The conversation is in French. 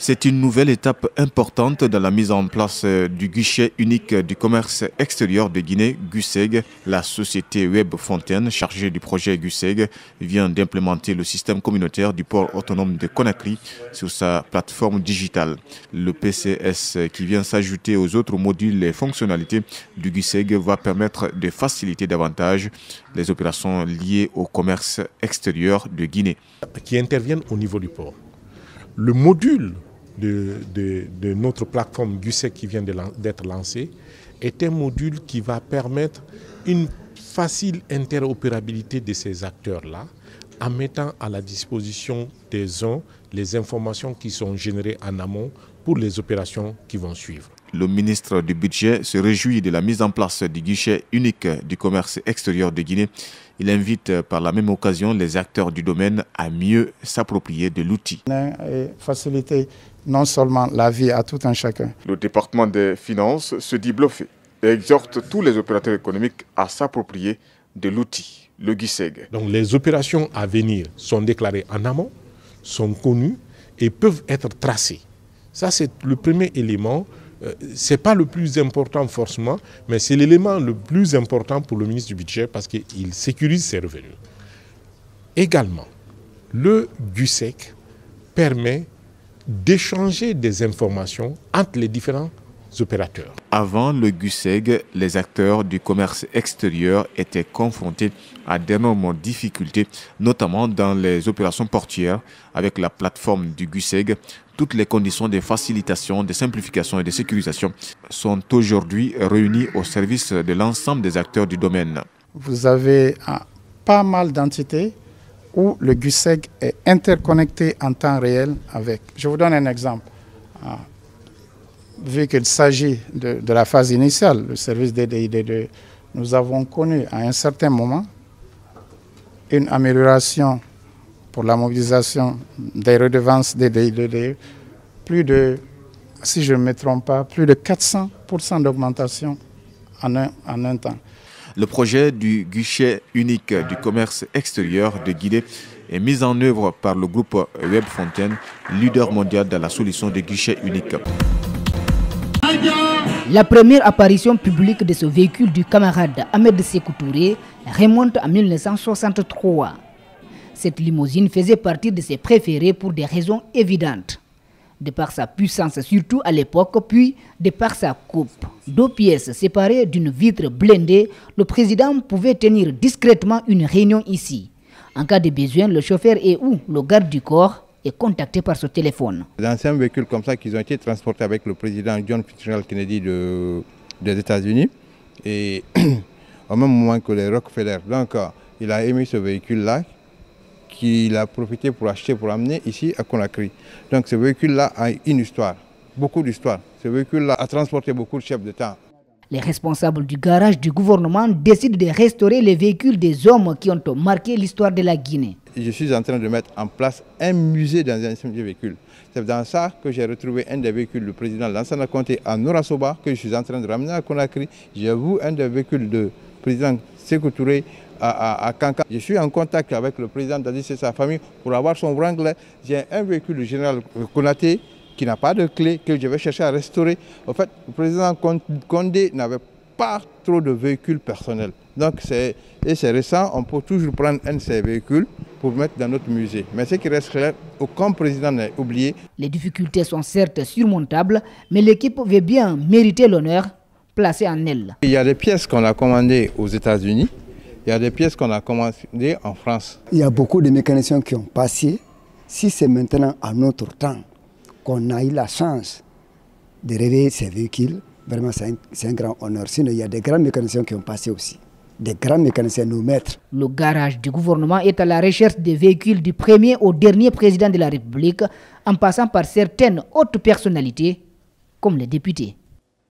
C'est une nouvelle étape importante dans la mise en place du guichet unique du commerce extérieur de Guinée, GUSEG. La société Web Fontaine, chargée du projet GUSEG, vient d'implémenter le système communautaire du port autonome de Conakry sur sa plateforme digitale. Le PCS, qui vient s'ajouter aux autres modules et fonctionnalités du GUSEG, va permettre de faciliter davantage les opérations liées au commerce extérieur de Guinée. Qui interviennent au niveau du port. Le module de notre plateforme GUSEG qui vient d'être lancée est un module qui va permettre une facile interopérabilité de ces acteurs-là en mettant à la disposition des uns les informations qui sont générées en amont pour les opérations qui vont suivre. Le ministre du Budget se réjouit de la mise en place du guichet unique du commerce extérieur de Guinée. Il invite par la même occasion les acteurs du domaine à mieux s'approprier de l'outil. Et faciliter non seulement la vie à tout un chacun. Le département des finances se dit bluffé et exhorte tous les opérateurs économiques à s'approprier de l'outil, le GUSEG. Donc les opérations à venir sont déclarées en amont, sont connues et peuvent être tracées. Ça, c'est le premier élément. Ce n'est pas le plus important forcément, mais c'est l'élément le plus important pour le ministre du Budget parce qu'il sécurise ses revenus. Également, le GUSEG permet d'échanger des informations entre les différents opérateurs. Avant le GUSEG, les acteurs du commerce extérieur étaient confrontés à d'énormes difficultés, notamment dans les opérations portuaires. Avec la plateforme du GUSEG, toutes les conditions de facilitation, de simplification et de sécurisation sont aujourd'hui réunies au service de l'ensemble des acteurs du domaine. Vous avez pas mal d'entités où le GUSEG est interconnecté en temps réel avec. Je vous donne un exemple. Vu qu'il s'agit de la phase initiale, le service DDID2, nous avons connu à un certain moment une amélioration pour la mobilisation des redevances DDID2, plus de, si je ne me trompe pas, plus de 400% d'augmentation en un temps. Le projet du guichet unique du commerce extérieur de Guinée est mis en œuvre par le groupe Web Fontaine, leader mondial dans la solution de guichet unique. La première apparition publique de ce véhicule du camarade Ahmed Sékou Touré remonte à 1963. Cette limousine faisait partie de ses préférés pour des raisons évidentes. De par sa puissance, surtout à l'époque, puis de par sa coupe. 2 pièces séparées d'une vitre blindée, le président pouvait tenir discrètement une réunion ici. En cas de besoin, le chauffeur et ou le garde du corps est contacté par ce téléphone. D'anciens véhicules comme ça qui ont été transportés avec le président John Fitzgerald Kennedy des États-Unis et au même moment que les Rockefeller. Donc il a émis ce véhicule-là qu'il a profité pour acheter, pour amener ici à Conakry. Donc ce véhicule-là a une histoire, beaucoup d'histoire. Ce véhicule-là a transporté beaucoup de chefs d'État. Les responsables du garage du gouvernement décident de restaurer les véhicules des hommes qui ont marqué l'histoire de la Guinée. Je suis en train de mettre en place un musée dans un ensemble de véhicules. C'est dans ça que j'ai retrouvé un des véhicules du président Lansana Conté à Norasoba que je suis en train de ramener à Conakry. J'ai vu un des véhicules du président Sékou Touré à Kanka. Je suis en contact avec le président Dadis et sa famille pour avoir son Wrangler. J'ai un véhicule du général Konaté qui n'a pas de clé, que je vais chercher à restaurer. En fait, le président Condé n'avait pas trop de véhicules personnels. Donc c'est récent, on peut toujours prendre un de ces véhicules pour mettre dans notre musée. Mais ce qui reste clair, aucun président n'a oublié. Les difficultés sont certes surmontables, mais l'équipe veut bien mériter l'honneur placé en elle. Il y a des pièces qu'on a commandées aux États-Unis, il y a des pièces qu'on a commandées en France. Il y a beaucoup de mécaniciens qui ont passé. Si c'est maintenant à notre temps qu'on a eu la chance de réveiller ces véhicules, vraiment c'est un grand honneur. Sinon, il y a des grands mécaniciens qui ont passé aussi. Des grands mécaniciens, nos maîtres. Le garage du gouvernement est à la recherche des véhicules du premier au dernier président de la République, en passant par certaines hautes personnalités, comme les députés.